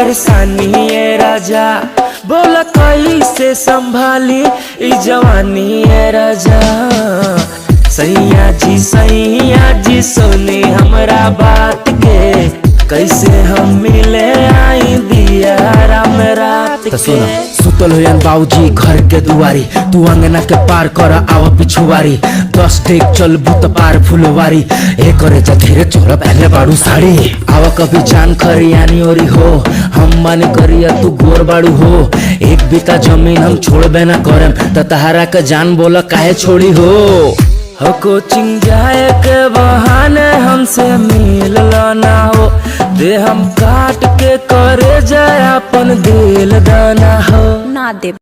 परेशानी है राजा, बोला कैसे संभाली ई जवानी है राजा। सैया जी सुनी हमरा बात के, कैसे हम मिले आई दिया राम रात के। सुतल हो बाबूजी घर के दुआरी, तू अंगना के पार कर आव पिछुआरी। 10 डेग चल बुत पार फुलवारी, ए करे जा धीरे चोर पहले बाड़ू साड़ी। आव कभी जान खरियानी ओरी हो, हम मन करिया तू गोर बाड़ू हो। एक बीता जमीन हम छोड़बे ना करम, त तहारा के जान बोला काहे छोड़ी हो। कोचिंग जाए के बहाने हमसे मिल ना हो, दे हम काट के करे जाए अपन दिल दाना हो। ना दे।